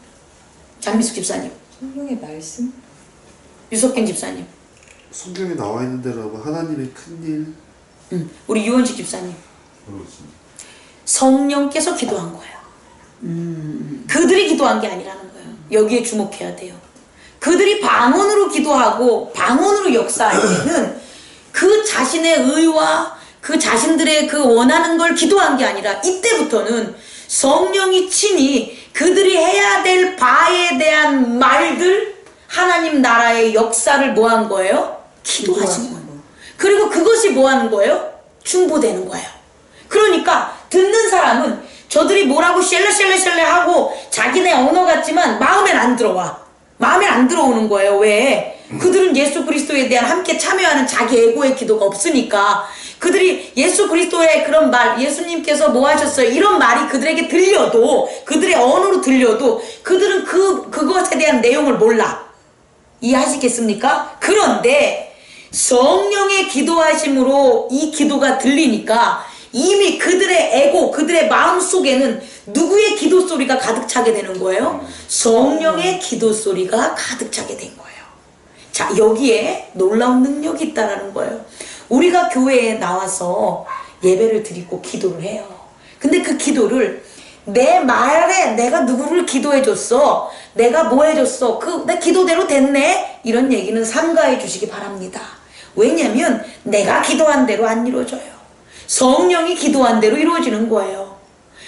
장미숙 집사님. 성령의 말씀, 유석경 집사님. 성경에 나와 있는 대로 하나님의 큰일. 우리 유원식 집사님. 그렇습니다. 성령께서 기도한 거예요. 그들이 기도한 게 아니라는 거예요. 여기에 주목해야 돼요. 그들이 방언으로 기도하고 방언으로 역사할 때는 그 자신의 의와 그 자신들의 그 원하는 걸 기도한 게 아니라 이때부터는 성령이 친히 그들이 해야 될 바에 대한 말들, 하나님 나라의 역사를 뭐 한 거예요? 기도하신 거예요. 그리고 그것이 뭐 하는 거예요? 중보되는 거예요. 그러니까 듣는 사람은 저들이 뭐라고 셸레 하고 자기네 언어 같지만 마음엔 안 들어와. 마음에 안 들어오는 거예요. 왜? 그들은 예수 그리스도에 대한 함께 참여하는 자기 에고의 기도가 없으니까 그들이 예수 그리스도의 그런 말, 예수님께서 뭐 하셨어요? 이런 말이 그들에게 들려도, 그들의 언어로 들려도 그들은 그것에 대한 내용을 몰라. 이해하시겠습니까? 그런데 성령의 기도하심으로 이 기도가 들리니까 이미 그들의 에고, 그들의 마음 속에는 누구의 기도 소리가 가득 차게 되는 거예요? 성령의 기도 소리가 가득 차게 된 거예요. 자, 여기에 놀라운 능력이 있다는 거예요. 우리가 교회에 나와서 예배를 드리고 기도를 해요. 근데 그 기도를 내 말에 내가 누구를 기도해줬어, 내가 뭐 해줬어, 내 기도대로 됐네, 이런 얘기는 삼가해 주시기 바랍니다. 왜냐면 내가 기도한 대로 안 이루어져요. 성령이 기도한 대로 이루어지는 거예요.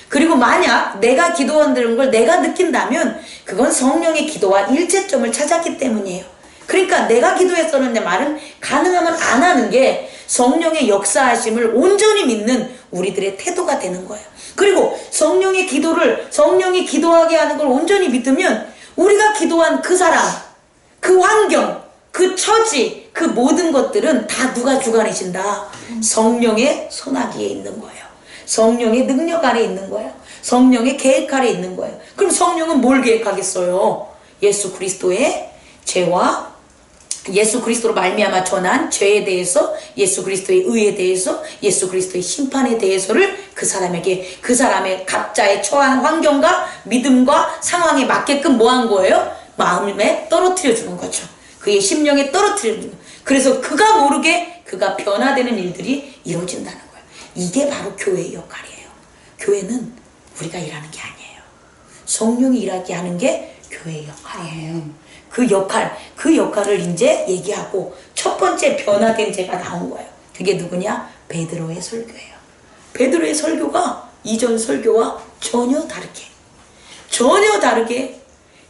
그리고 만약 내가 기도한 걸 내가 느낀다면 그건 성령의 기도와 일체점을 찾았기 때문이에요. 그러니까 내가 기도했었는데 말은 가능하면 안 하는 게 성령의 역사하심을 온전히 믿는 우리들의 태도가 되는 거예요. 그리고 성령이 기도하게 하는 걸 온전히 믿으면 우리가 기도한 그 사람, 그 환경, 그 처지, 그 모든 것들은 다 누가 주관하신다? 성령의 손아귀에 있는 거예요. 성령의 능력 아래 있는 거예요. 성령의 계획 아래 있는 거예요. 그럼 성령은 뭘 계획하겠어요? 예수 그리스도의 죄와 예수 그리스도로 말미암아 전한 죄에 대해서, 예수 그리스도의 의에 대해서, 예수 그리스도의 심판에 대해서를 그 사람에게, 그 사람의 각자의 처한 환경과 믿음과 상황에 맞게끔 뭐 한 거예요? 마음에 떨어뜨려 주는 거죠. 그의 심령에 떨어뜨려 주는 거예요. 그래서 그가 모르게 그가 변화되는 일들이 이루어진다는 거예요. 이게 바로 교회의 역할이에요. 교회는 우리가 일하는 게 아니에요. 성령이 일하게 하는 게 교회의 역할이에요. 그 역할을 이제 얘기하고 첫 번째 변화된 제가 나온 거예요. 그게 누구냐? 베드로의 설교예요. 베드로의 설교가 이전 설교와 전혀 다르게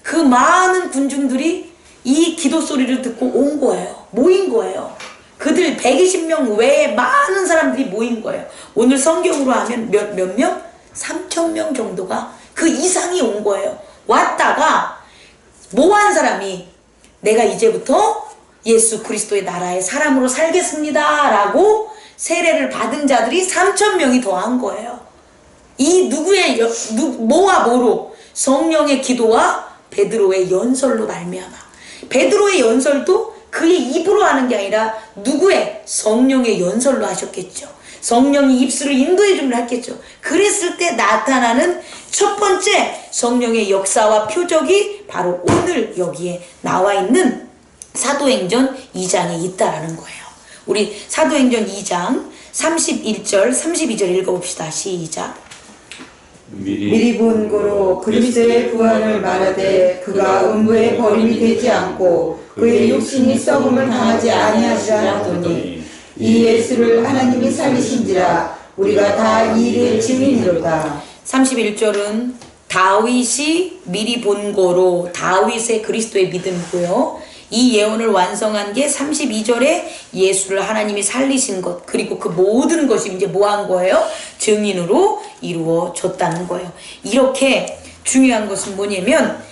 그 많은 군중들이 이 기도 소리를 듣고 온 거예요. 모인 거예요. 그들 120명 외에 많은 사람들이 모인 거예요. 오늘 성경으로 하면 몇 명? 3,000명 정도가 그 이상이 온 거예요. 왔다가 뭐 한 사람이 내가 이제부터 예수 그리스도의 나라의 사람으로 살겠습니다 라고 세례를 받은 자들이 3,000명이 더한 거예요. 이 뭐와 뭐로? 성령의 기도와 베드로의 연설로 말미암아. 베드로의 연설도 그의 입으로 하는 게 아니라 누구의? 성령의 연설로 하셨겠죠. 성령이 입술을 인도해 주면 했겠죠. 그랬을 때 나타나는 첫 번째 성령의 역사와 표적이 바로 오늘 여기에 나와 있는 사도행전 2장에 있다라는 거예요. 우리 사도행전 2장 31절 32절 읽어봅시다. 시작. 미리 본 고로 그리스도의 부활을 말하되 그가 음부에 버림이 되지 않고 그의 육신이 썩음을 당하지 아니하시라 하더니 이 예수를 하나님이 살리신지라 우리가 다 이 일의 증인이로다. 31절은 다윗이 미리 본 거로 다윗의 그리스도의 믿음이고요. 이 예언을 완성한 게 32절에 예수를 하나님이 살리신 것, 그리고 그 모든 것이 이제 뭐 한 거예요? 증인으로 이루어졌다는 거예요. 이렇게 중요한 것은 뭐냐면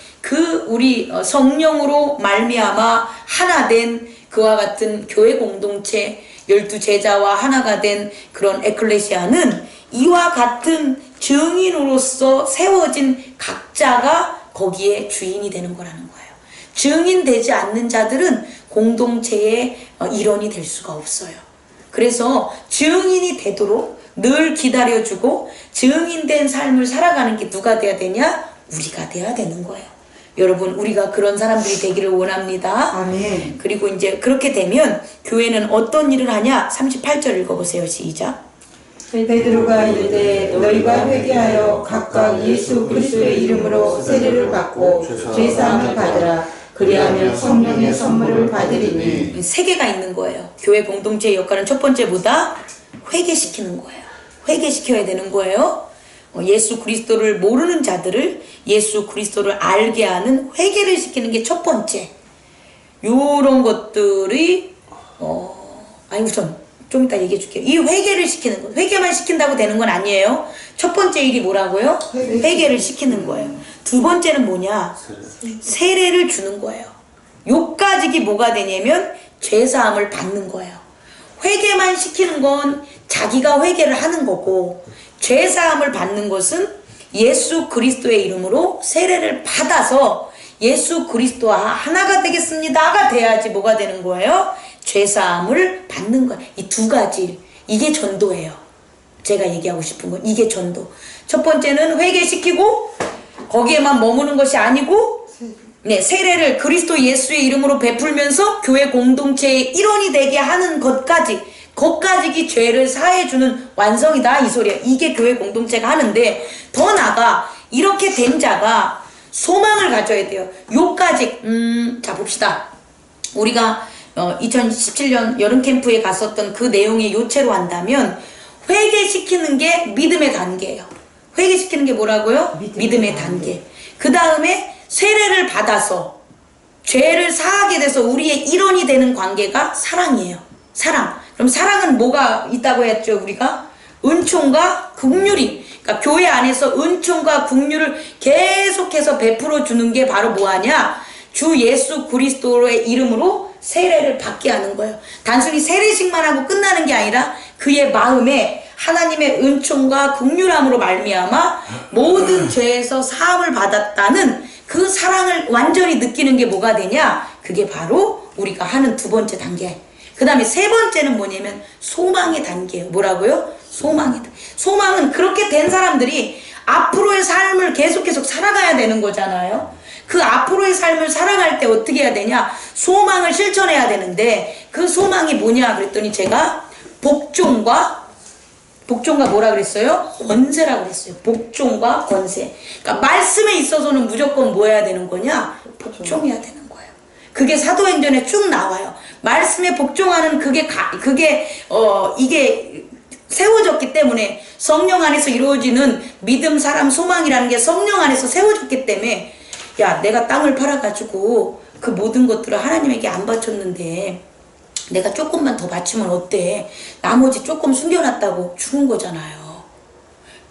우리 성령으로 말미암아 하나 된 그와 같은 교회 공동체 12제자와 하나가 된 그런 에클레시아는 이와 같은 증인으로서 세워진 각자가 거기에 주인이 되는 거라는 거예요. 증인되지 않는 자들은 공동체의 일원이 될 수가 없어요. 그래서 증인이 되도록 늘 기다려주고 증인된 삶을 살아가는 게 누가 돼야 되냐? 우리가 돼야 되는 거예요. 여러분, 우리가 그런 사람들이 되기를 원합니다. 아멘. 그리고 이제 그렇게 되면 교회는 어떤 일을 하냐? 38절 읽어보세요. 시작. 베드로가 이르되 너희가 회개하여 각각 예수 그리스도의 이름으로 세례를 받고 죄사함을 받으라. 그리하면 성령의 선물을 받으리니. 세 개가 있는 거예요. 교회 공동체의 역할은 첫 번째보다 회개시키는 거예요. 회개시켜야 되는 거예요. 예수 그리스도를 모르는 자들을 예수 그리스도를 알게 하는 회개를 시키는 게 첫 번째. 요런 것들이 우선 좀 이따 얘기해 줄게요. 이 회개를 시키는 것. 회개만 시킨다고 되는 건 아니에요. 첫 번째 일이 뭐라고요? 회개를 시키는 거예요. 두 번째는 뭐냐? 세례를 주는 거예요. 요까지기 뭐가 되냐면 죄사함을 받는 거예요. 회개만 시키는 건 자기가 회개를 하는 거고, 죄사함을 받는 것은 예수 그리스도의 이름으로 세례를 받아서 예수 그리스도와 하나가 되겠습니다가 돼야지 뭐가 되는 거예요? 죄사함을 받는 거예요. 이 두 가지, 이게 전도예요. 제가 얘기하고 싶은 건 이게 전도. 첫 번째는 회개시키고 거기에만 머무는 것이 아니고 세례를 그리스도 예수의 이름으로 베풀면서 교회 공동체의 일원이 되게 하는 것까지기 죄를 사해주는 완성이다 이 소리야. 이게 교회 공동체가 하는데, 더 나아가 이렇게 된 자가 소망을 가져야 돼요. 요까지 자 봅시다. 우리가 2017년 여름 캠프에 갔었던 그 내용의 요체로 한다면 회개시키는 게 믿음의 단계예요. 회개시키는 게 뭐라고요? 믿음의 단계. 그 다음에 세례를 받아서 죄를 사하게 돼서 우리의 일원이 되는 관계가 사랑이에요. 사랑. 그럼 사랑은 뭐가 있다고 했죠? 우리가 은총과 긍휼이, 그러니까 교회 안에서 은총과 긍휼을 계속해서 베풀어 주는 게 바로 뭐하냐? 주 예수 그리스도의 이름으로 세례를 받게 하는 거예요. 단순히 세례식만 하고 끝나는 게 아니라 그의 마음에 하나님의 은총과 긍휼함으로 말미암아 모든 죄에서 사함을 받았다는 그 사랑을 완전히 느끼는 게 뭐가 되냐? 그게 바로 우리가 하는 두 번째 단계. 그 다음에 세 번째는 뭐냐면 소망의 단계예요. 뭐라고요? 소망은 그렇게 된 사람들이 앞으로의 삶을 계속 살아가야 되는 거잖아요. 그 앞으로의 삶을 살아갈 때 어떻게 해야 되냐? 소망을 실천해야 되는데, 그 소망이 뭐냐 그랬더니 제가 복종과 복종과 뭐라 그랬어요? 권세라 그랬어요. 복종과 권세. 그러니까 말씀에 있어서는 무조건 뭐 해야 되는 거냐? 복종해야 되는 거예요. 그게 사도행전에 쭉 나와요. 말씀에 복종하는 이게 세워졌기 때문에 성령 안에서 이루어지는 믿음, 사람, 소망이라는 게 성령 안에서 세워졌기 때문에 야, 내가 땅을 팔아가지고 그 모든 것들을 하나님에게 안 바쳤는데 내가 조금만 더 바치면 어때? 나머지 조금 숨겨놨다고 죽은 거잖아요.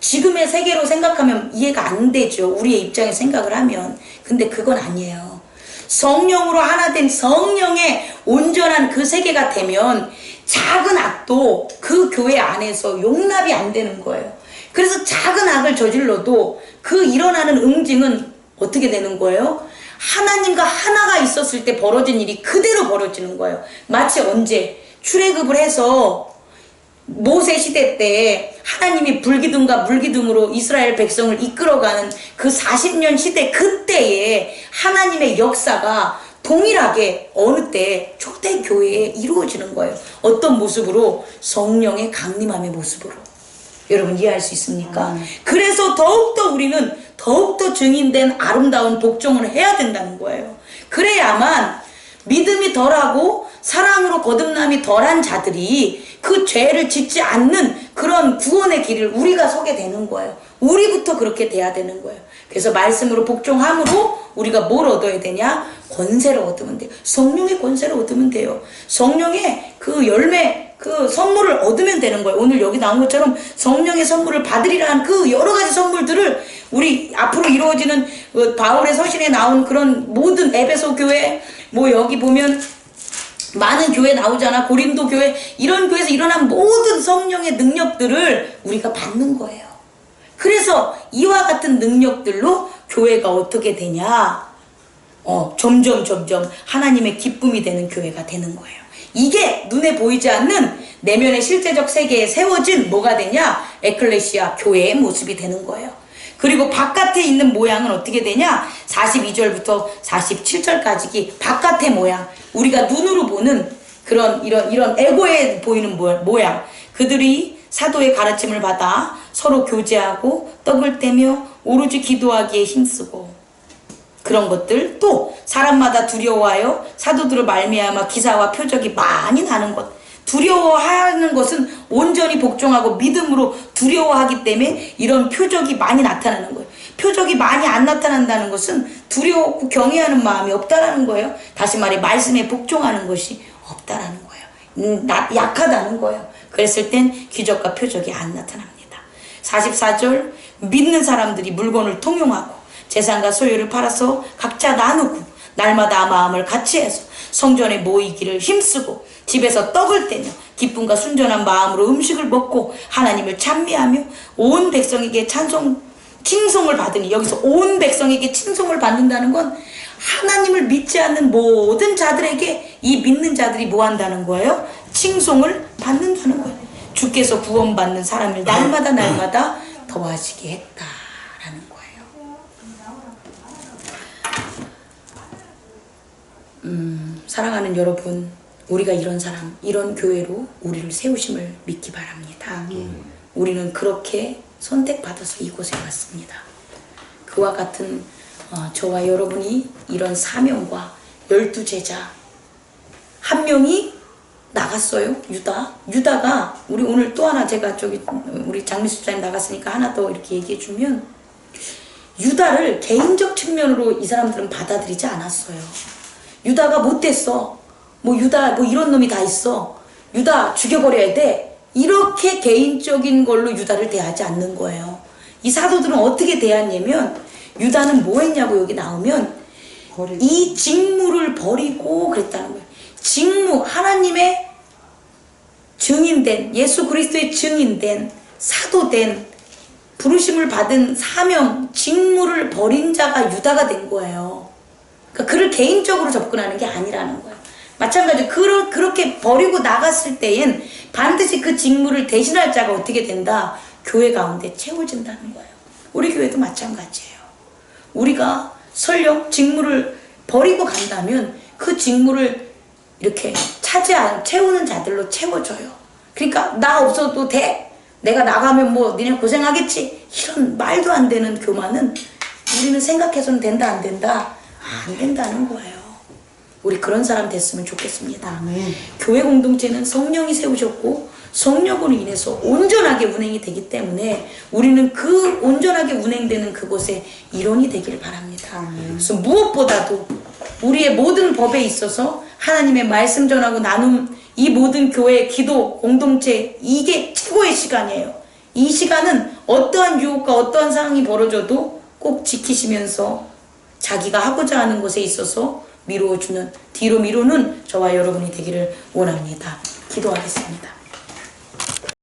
지금의 세계로 생각하면 이해가 안 되죠. 우리의 입장에 생각을 하면. 근데 그건 아니에요. 성령으로 하나 된 성령의 온전한 그 세계가 되면 작은 악도 그 교회 안에서 용납이 안 되는 거예요. 그래서 작은 악을 저질러도 그 일어나는 응징은 어떻게 되는 거예요? 하나님과 하나가 있었을 때 벌어진 일이 그대로 벌어지는 거예요. 마치 언제 출애굽을 해서 모세 시대 때 하나님이 불기둥과 물기둥으로 이스라엘 백성을 이끌어가는 그 40년 시대 그때에 하나님의 역사가 동일하게 어느 때 초대교회에 이루어지는 거예요. 어떤 모습으로? 성령의 강림함의 모습으로. 여러분 이해할 수 있습니까? 그래서 더욱더 우리는 더욱더 증인된 아름다운 복종을 해야 된다는 거예요. 그래야만 믿음이 덜하고 사랑으로 거듭남이 덜한 자들이 그 죄를 짓지 않는 그런 구원의 길을 우리가 서게 되는 거예요. 우리부터 그렇게 돼야 되는 거예요. 그래서 말씀으로 복종함으로 우리가 뭘 얻어야 되냐? 권세를 얻으면 돼요. 성령의 권세를 얻으면 돼요. 성령의 그 열매, 그 선물을 얻으면 되는 거예요. 오늘 여기 나온 것처럼 성령의 선물을 받으리라는 그 여러 가지 선물들을 우리 앞으로 이루어지는 바울의 서신에 나온 그런 모든 에베소 교회, 뭐 여기 보면 많은 교회 나오잖아. 고린도 교회, 이런 교회에서 일어난 모든 성령의 능력들을 우리가 받는 거예요. 그래서 이와 같은 능력들로 교회가 어떻게 되냐? 점점 하나님의 기쁨이 되는 교회가 되는 거예요. 이게 눈에 보이지 않는 내면의 실제적 세계에 세워진 뭐가 되냐? 에클레시아, 교회의 모습이 되는 거예요. 그리고 바깥에 있는 모양은 어떻게 되냐? 42절부터 47절까지 바깥의 모양, 우리가 눈으로 보는 그런 이런 에고에 보이는 모양, 그들이 사도의 가르침을 받아 서로 교제하고 떡을 떼며 오로지 기도하기에 힘쓰고, 그런 것들, 또 사람마다 두려워하여 사도들을 말미암아 기사와 표적이 많이 나는 것. 두려워하는 것은 온전히 복종하고 믿음으로 두려워하기 때문에 이런 표적이 많이 나타나는 거예요. 표적이 많이 안 나타난다는 것은 두려워 경외하는 마음이 없다라는 거예요. 다시 말해 말씀에 복종하는 것이 없다라는 거예요. 약하다는 거예요. 그랬을 땐 기적과 표적이 안 나타납니다. 44절, 믿는 사람들이 물건을 통용하고 재산과 소유를 팔아서 각자 나누고 날마다 마음을 같이해서 성전에 모이기를 힘쓰고 집에서 떡을 떼며 기쁨과 순전한 마음으로 음식을 먹고 하나님을 찬미하며 온 백성에게 칭송을 받으니, 여기서 온 백성에게 칭송을 받는다는 건 하나님을 믿지 않는 모든 자들에게 이 믿는 자들이 뭐 한다는 거예요? 칭송을 받는다는 거예요. 주께서 구원받는 사람을 날마다 더하시게 했다라는 거예요. 사랑하는 여러분, 우리가 이런 사람, 이런 교회로 우리를 세우심을 믿기 바랍니다. 우리는 그렇게 선택받아서 이곳에 왔습니다. 그와 같은 저와 여러분이 이런 사명과 12제자, 한 명이 나갔어요. 유다가 우리 오늘 또 하나, 제가 우리 장미수 집사님 나갔으니까 하나 더 이렇게 얘기해 주면, 유다를 개인적 측면으로 이 사람들은 받아들이지 않았어요. 유다가 못됐어. 유다 이런 놈이 다 있어. 유다 죽여버려야 돼. 이렇게 개인적인 걸로 유다를 대하지 않는 거예요. 이 사도들은 어떻게 대했냐면, 유다는 뭐 했냐고 여기 나오면 이 직무를 버리고 그랬다는 거예요. 직무, 하나님의 증인된, 예수 그리스도의 증인된, 사도된, 부르심을 받은 사명, 직무를 버린 자가 유다가 된 거예요. 그러니까 그를 개인적으로 접근하는 게 아니라는 거예요. 마찬가지로 그렇게 버리고 나갔을 때엔 반드시 그 직무를 대신할 자가 어떻게 된다? 교회 가운데 채워진다는 거예요. 우리 교회도 마찬가지예요. 우리가 설령 직무를 버리고 간다면 그 직무를 이렇게 채우는 자들로 채워줘요. 그러니까 나 없어도 돼. 내가 나가면 뭐 니네 고생하겠지. 이런 말도 안 되는 교만은 우리는 생각해서는 된다 안 된다? 안 된다는 거예요. 우리 그런 사람 됐으면 좋겠습니다. 교회 공동체는 성령이 세우셨고 성령으로 인해서 온전하게 운행이 되기 때문에 우리는 그 온전하게 운행되는 그곳에 일원이 되기를 바랍니다. 그래서 무엇보다도 우리의 모든 법에 있어서 하나님의 말씀 전하고 나눔, 이 모든 교회, 기도, 공동체, 이게 최고의 시간이에요. 이 시간은 어떠한 유혹과 어떠한 상황이 벌어져도 꼭 지키시면서 자기가 하고자 하는 것에 있어서 미루어주는, 뒤로 미루는 저와 여러분이 되기를 원합니다. 기도하겠습니다.